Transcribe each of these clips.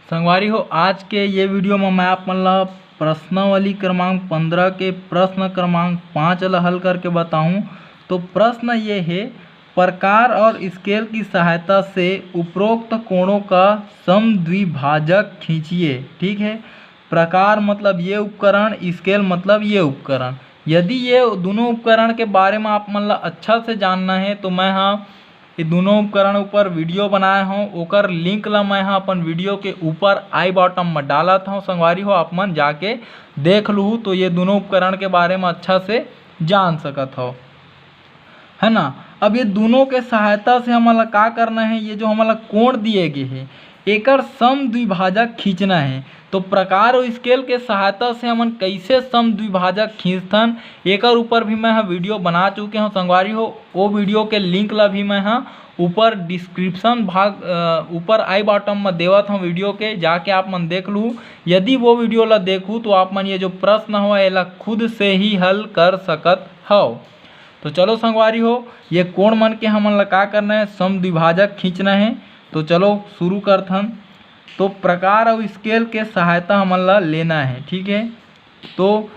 संगवारी हो, आज के ये वीडियो में मैं आप मन ला प्रश्नावली क्रमांक 15 के प्रश्न क्रमांक 5 ला हल करके बताऊं। तो प्रश्न ये है, प्रकार और स्केल की सहायता से उपरोक्त कोणों का समद्विभाजक खींचिए। ठीक है, प्रकार मतलब ये उपकरण, स्केल मतलब ये उपकरण। यदि ये दोनों उपकरण के बारे में आप मन ला अच्छा से जानना है तो मैं ये दोनों उपकरण ऊपर वीडियो बनाए हूँ, ओकर लिंक ला मैं अपन वीडियो के ऊपर आई बॉटम में डालत हूँ। संगवारी हो, आप मन जाके देख लूँ तो ये दोनों उपकरण के बारे में अच्छा से जान सकत हो, है ना। अब ये दोनों के सहायता से हमारा का करना है, ये जो हमारा कोण दिए गए हैं एकर समद्विभाजक खींचना है। तो प्रकार और स्केल के सहायता से हमन कैसे समद्विभाजक खींचथन एकर ऊपर भी मैं वीडियो बना चुके हूँ। संगवारी हो, वो वीडियो के लिंक ला भी मैं ऊपर डिस्क्रिप्शन भाग ऊपर आई बॉटम में देवत हूँ वीडियो के, जाके आप मन देख लूँ। यदि वो वीडियो ला देखूँ तो आप मन ये जो प्रश्न हो एला खुद से ही हल कर सकत हो। तो चलो संगवारी हो, ये कोण मन के हमन ला का करना है, समद्विभाजक खींचना है। तो चलो शुरू करथन। तो प्रकार और स्केल के सहायता हमन ला लेना है। ठीक है, तो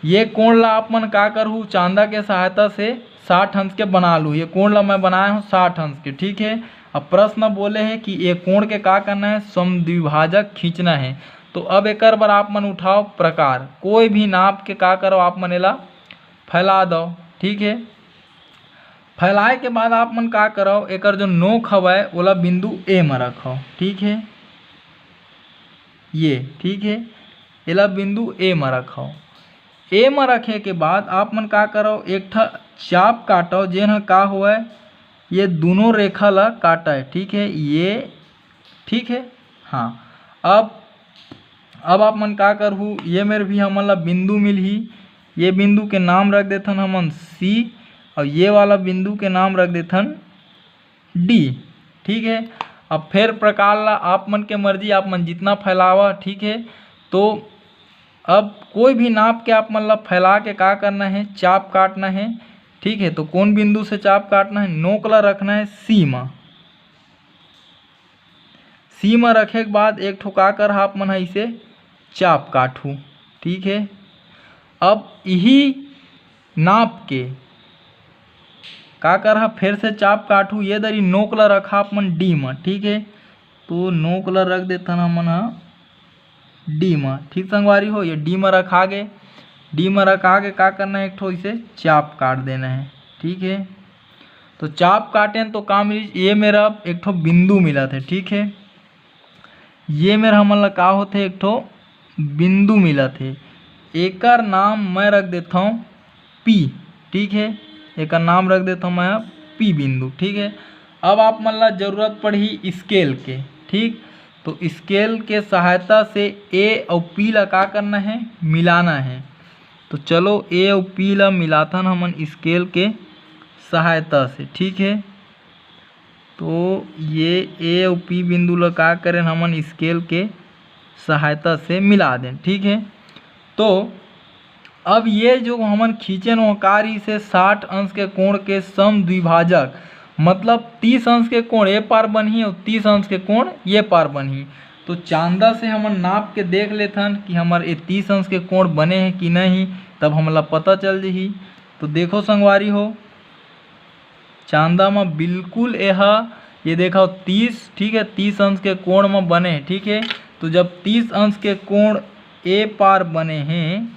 ये कोण ला आप मन का करहूँ, चांदा के सहायता से 60 अंश के बना लूँ। ये कोण ला मैं बनाया हूँ 60 अंश के। ठीक है, अब प्रश्न बोले है कि ये कोण के का करना है, समद्विभाजक खींचना है। तो अब एक बार आप मन उठाओ प्रकार, कोई भी नाप के का करो आप मन एला फैला दो। ठीक है, फैलाए के बाद आप मन का करो, एकर जो नोक हवय ओला बिंदु ए में रखो। ठीक है, ये ठीक है, एला बिंदु ए में रखो। ए में रखे के बाद आप मन का करो, एक ठा चाप काटो जेन का हुआ ये दोनों रेखा ला काटा है। ठीक है, ये ठीक है। हाँ, अब आप मन का करहूँ, ये मेरे भी हमन ला बिंदु मिलही। ये बिंदु के नाम रख देथन हमन सी, और ये वाला बिंदु के नाम रख देथन डी। ठीक है, अब फिर प्रकार ला आप मन के मर्जी, आप मन जितना फैलावा। ठीक है, तो अब कोई भी नाप के आप मन ला फैला के का करना है, चाप काटना है। ठीक है, तो कौन बिंदु से चाप काटना है, नोक ला रखना है सी में। सी में रखे के बाद एक ठोका कर आप मन इसे चाप काटू। ठीक है, अब यही नाप के का कर फिर से चाप काटू, ये दरी नोक ला रखा आप मन डी में। ठीक है, तो नोक ला रख देता हमन डी में। ठीक संगवारी हो, ये डी में रखा गे, डी में रखा के का करना है, एक ठो इसे चाप काट देना है। ठीक है, तो चाप काटे तो का मिली, ये मेरा एक ठो बिंदु मिला थे। ठीक है, ये मेरा हमन ला का होते, एक ठो बिंदु मिला थे। एकर नाम मैं रख देता हूँ पी। ठीक है, एक नाम रख देता हूँ मैं पी बिंदु। ठीक है, अब आप मन ला जरूरत पड़ी स्केल के। ठीक, तो स्केल के सहायता से ए और पी ला का करना है, मिलाना है। तो चलो ए और पी ला मिलाथन हमन स्केल के सहायता से। ठीक है, तो ये ए और पी बिंदु ला का करें हमन स्केल के सहायता से मिला दें। ठीक है, तो अब ये जो हमन खींचे नौकारी से 60 अंश के कोण के समद्विभाजक मतलब 30 अंश के कोण ए पार बनही और 30 अंश के कोण ये पार बनही। तो चांदा से हमन नाप के देख लेथन कि हमारे ये 30 अंश के कोण बने हैं कि नहीं, तब हमला पता चल जही। तो देखो संगवारी हो, चांदा में बिल्कुल ये देखो 30। ठीक है, 30 अंश के कोण में बने। ठीक है, तो जब 30 अंश के कोण ए पार बने हैं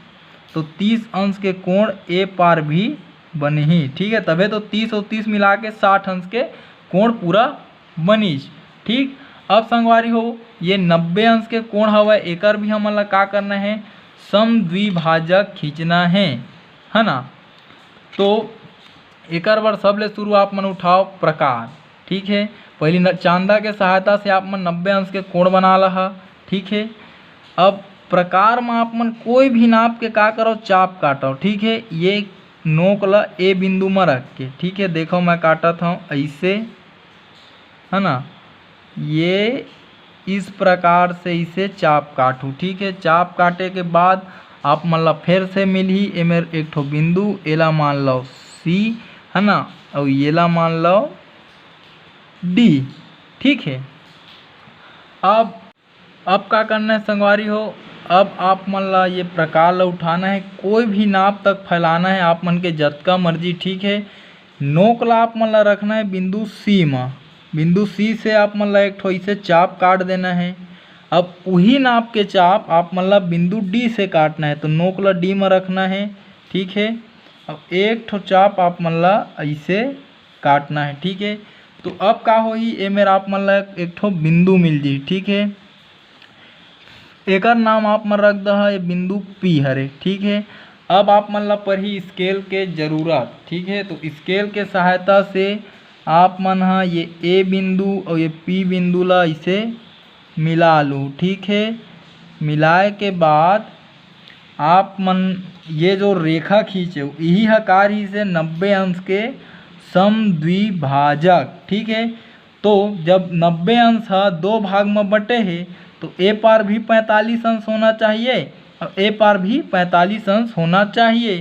तो 30 अंश के कोण ए पार भी बने ही। ठीक है, तबे तो 30 और 30 मिला के 60 अंश के कोण पूरा बनीच। ठीक, अब संगवारी हो, ये 90 अंश के कोण हवा, एकर भी हमन ला का करना है, समद्विभाजक खींचना है ना। तो एकर बार सबले शुरू आप मन उठाओ प्रकार। ठीक है, पहली चांदा के सहायता से आप मन 90 अंश के कोण बना लहा। ठीक है, अब प्रकार में आप मन कोई भी नाप के का करो, चाप काटो। ठीक है, ये नोक ला ए बिंदु में रख के। ठीक है, देखो मैं काटत हूँ ऐसे, है ना। ये इस प्रकार से इसे चाप काटू। ठीक है, चाप काटे के बाद आप मन ला फिर से मिलही ए मेरे एक ठो बिंदु, एला मान लो सी, है ना, और येला मान लो डी। ठीक है, अब का करना है संगवारी हो, अब आप मन ला ये प्रकार ला उठाना है, कोई भी नाप तक फैलाना है आप मन के जतका मर्जी। ठीक है, नोक ला आप मन ला रखना है बिंदु सी में, बिंदु सी से आप मन ला एक ठो इसे चाप काट देना है। अब वही नाप के चाप आप मन ला बिंदु डी से काटना है, तो नोक ला डी में रखना है। ठीक है, अब एक ठो चाप आप मन ला ऐसे काटना है। ठीक है, तो अब का होही, ये मेरा आप मन ला एक ठो बिंदु मिल जी। ठीक है, एकर नाम आप मन रख दह ये बिंदु पी हरे। ठीक है, अब आप मन ला पढ़ी स्केल के जरूरत। ठीक है, तो स्केल के सहायता से आप मन हा ये ए बिंदु और ये पी बिंदु ला इसे मिला लूँ। ठीक है, मिलाए के बाद आप मन ये जो रेखा खींचे यही हकार ही से 90 अंश के समद्विभाजक। ठीक है, तो जब 90 अंश हा दो भाग में बटे है तो ए पार भी 45 अंश होना चाहिए और ए पार भी 45 अंश होना चाहिए,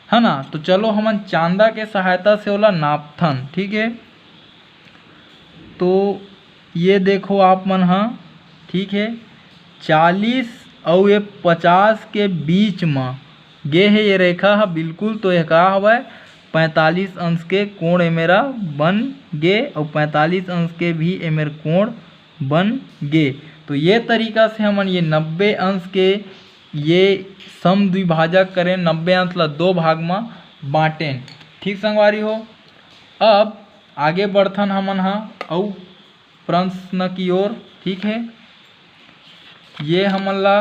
है ना। तो चलो हमन चांदा के सहायता से ओला नापथन। ठीक है, तो ये देखो आप मन हाँ, ठीक है, 40 और ये 50 के बीच में गे है ये रेखा है बिल्कुल। तो यह का हवा 45 अंश के कोण ए मेरा बन गे और 45 अंश के भी ए मेरे कोण बन गे। तो ये तरीका से हमन ये 90 अंश के ये समद्विभाजक करें, 90 अंश ला दो भाग में बांटें। ठीक संगवारी हो, अब आगे बढ़थन हमन हाँ और प्रश्न की ओर। ठीक है, ये हमन ला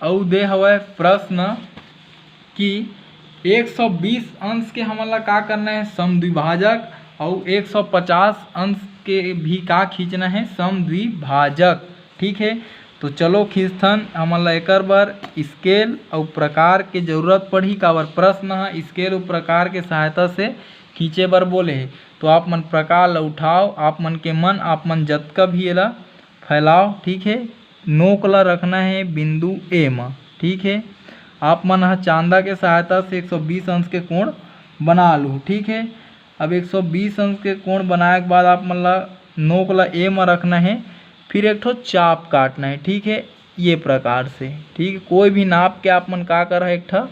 और दे हवा प्रश्न कि 120 अंश के हमन ला का करना है समद्विभाजक और 150 अंश के भी का खींचना है समद्विभाजक। ठीक है, तो चलो खींचथन हमन ला एकर बर स्केल और प्रकार के जरूरत पड़ी। काबर प्रश्न है स्केल और प्रकार के सहायता से खींचे बर बोले है। तो आप मन प्रकार ला उठाओ, आप मन के मन आप मन जतका भी एला फैलाओ। ठीक है, नोक ला रखना है बिंदु ए में। ठीक है, आप मन हा चांदा के सहायता से 120 अंश के कोण बना लूँ। ठीक है, अब 120 अंश के कोण बनाए के बाद आप मन ला नोक ला ए में रखना है, फिर एक ठो चाप काटना है। ठीक है, ये प्रकार से। ठीक है, कोई भी नाप के आप मन का कर है एक ठो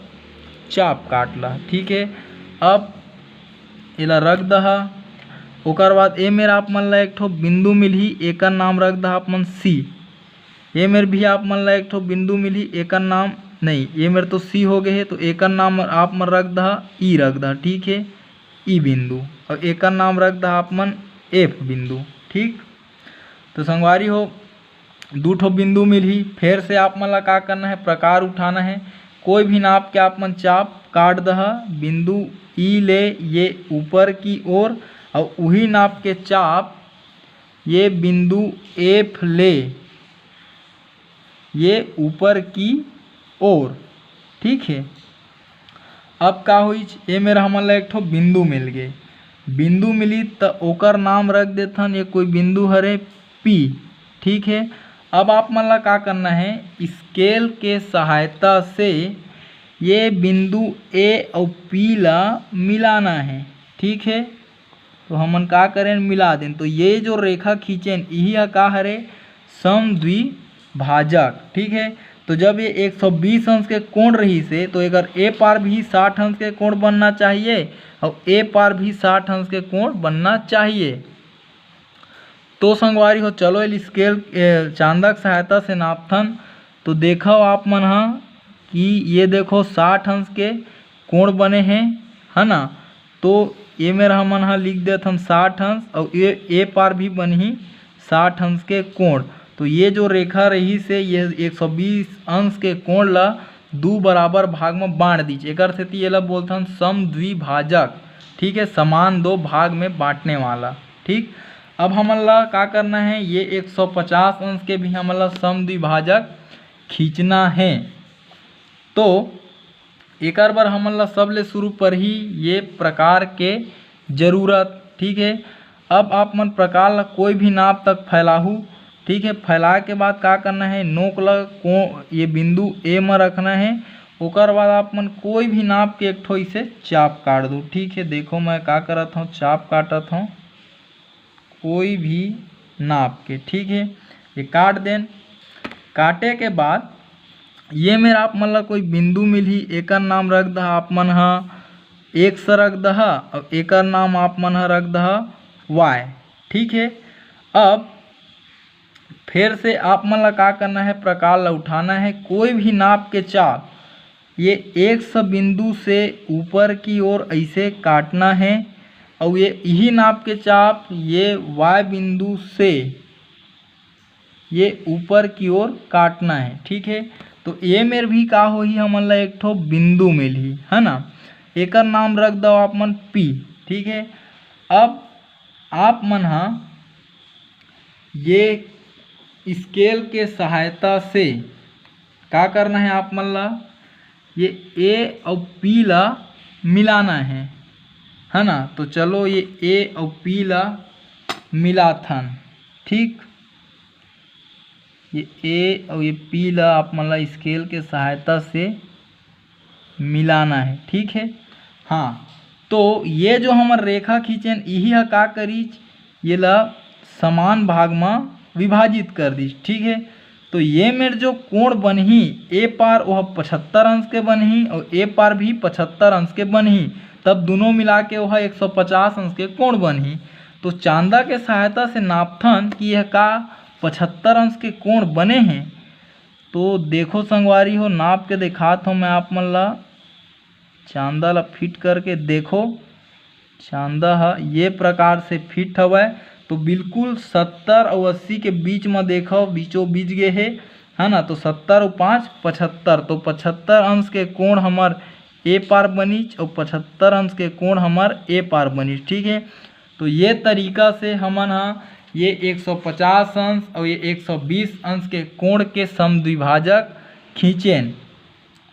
चाप काट ला। ठीक है, अब एला रख दहा, ओकर बाद ए मेरा आप मन ला एक ठो बिंदु मिलही, एकर नाम रख दहा आप मन सी। ये मेरे भी आप मन ला एक ठो बिंदु मिलही, एकर नाम नहीं, ये मेरे तो सी हो गए है, तो एकर नाम आप मन रख दहा ई रख दहा। ठीक है, ई बिंदु, और एकर नाम रख दहा आप मन एफ बिंदु। ठीक, तो संगवारी हो दो ठो बिंदु मिलही, फिर से आप मन ला का करना है प्रकार उठाना है। कोई भी नाप के आप मन चाप काट दहा, बिंदु ई ले ये ऊपर की ओर और वही नाप के चाप ये बिंदु एफ ले ये ऊपर की ओर। ठीक है, अब का हुई ये मेरा हमन ला एक ठो बिंदु मिल गए, बिंदु मिली तो ओकर नाम रख देथन ये कोई बिंदु हरे पी। ठीक है, अब आप मन ला का करना है स्केल के सहायता से ये बिंदु ए और पी ला मिलाना है। ठीक है, तो हमन का करें मिला दें, तो ये जो रेखा खींचें यही का हरे समद्विभाजक। ठीक है, तो जब ये 120 अंश के कोण रही से तो अगर ए पार भी 60 अंश के कोण बनना चाहिए और ए पार भी 60 अंश के कोण बनना चाहिए। तो संगवारी हो चलो स्केल चांदा की सहायता से नापथन। तो देखो आप मन हाँ कि ये देखो 60 अंश के कोण बने हैं, है ना। तो ये मेरा हमन हाँ लिख देते हम 60 अंश और ये ए पार भी बनी 60 अंश के कोण। तो ये जो रेखा रही से ये 120 अंश के कोण ला दो बराबर भाग में बांट दीजिए, एक सेती ये ला बोलथन समद्विभाजक। ठीक है, समान दो भाग में बांटने वाला। ठीक, अब हमन ला का करना है ये 150 अंश के भी हमन ला समद्विभाजक खींचना है। तो एक बार हमन ला सबले शुरू पर ही ये प्रकार के जरूरत। ठीक है, अब आप मन प्रकार ला कोई भी नाप तक फैलाहू। ठीक है, फैलाए के बाद का करना है नोक ला को ये बिंदु ए में रखना है, ओकर बाद आप मन कोई भी नाप के एक ठो इसे चाप काट दो। ठीक है, देखो मैं का करत हूँ चाप काटत हूँ कोई भी नाप के। ठीक है, ये काट दें। काटे के बाद ये मेरा आप मन ला कोई बिंदु मिलही, एकर नाम रख दह आप मन ह x रख दह और एकर नाम आप मन ह रख दह y। ठीक है, अब फिर से आप मन ला का करना है, प्रकार ला उठाना है। कोई भी नाप के चाप ये x बिंदु से ऊपर की ओर ऐसे काटना है और ये यही नाप के चाप ये y बिंदु से ये ऊपर की ओर काटना है। ठीक है, तो ये मेर भी का होही, हमन ला एक ठो बिंदु मिलही, है ना। एकर नाम रख दो आप मन P। ठीक है, अब आप मन हा ये स्केल के सहायता से का करना है, आप मन ला ये A और P ला मिलाना है ना। तो चलो ये A और P ला मिलाथन। ठीक, ये A और ये P ला आप मन ला स्केल के सहायता से मिलाना है। ठीक है, हाँ, तो ये जो हमार रेखा खींचन यही है का करी, ये ला समान भाग में विभाजित कर दी। ठीक है, तो ये मेरे जो कोण बनही ए पार वह 75 अंश के बनही और ए पार भी 75 अंश के बनही, तब दोनों मिला के वह 150 अंश के कोण बनही। तो चांदा के सहायता से नापथन कि यह का 75 अंश के कोण बने हैं। तो देखो संगवारी हो, नाप के दिखात हूँ मैं आप मन ला, चांदा ला फिट करके देखो, चांदा है ये प्रकार से फिट हवै। तो बिल्कुल 70 और 80 के बीच में देखो, बीचों बीच गे है ना। तो 70 और 5 75, तो 75 अंश के कोण हमार ए पार बनीच और 75 अंश के कोण हमार ए पार बनीच। ठीक है, तो ये तरीका से हमन हा ये 150 अंश और ये 120 अंश के कोण के समद्विभाजक खींचेन।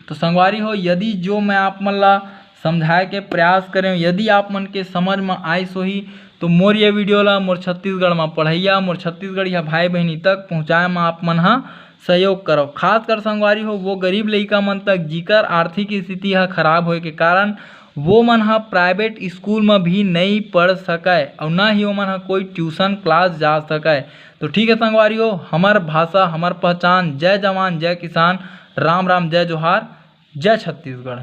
तो संगवारी हो, यदि जो मैं आप मन ला समझाए के प्रयास करें, यदि आप मन के समझ में आइस होही, तो मोर ये वीडियो ला मोर छत्तीसगढ़ में पढ़ैया, मोर छत्तीसगढ़िया भाई बहनी तक पहुँचाए में आप मन हा सहयोग करो। खास कर संगवारी हो वो गरीब लइका मन तक जिकर आर्थिक स्थिति हा खराब होए के कारण वो मन हा प्राइवेट स्कूल में भी नहीं पढ़ सकाए और ना ही वो मन हा कोई ट्यूशन क्लास जा सकाए। तो ठीक है संगवारी हो, हमार भाषा हमार पहचान, जय जवान जय किसान, राम राम जय जोहार, जय छत्तीसगढ़।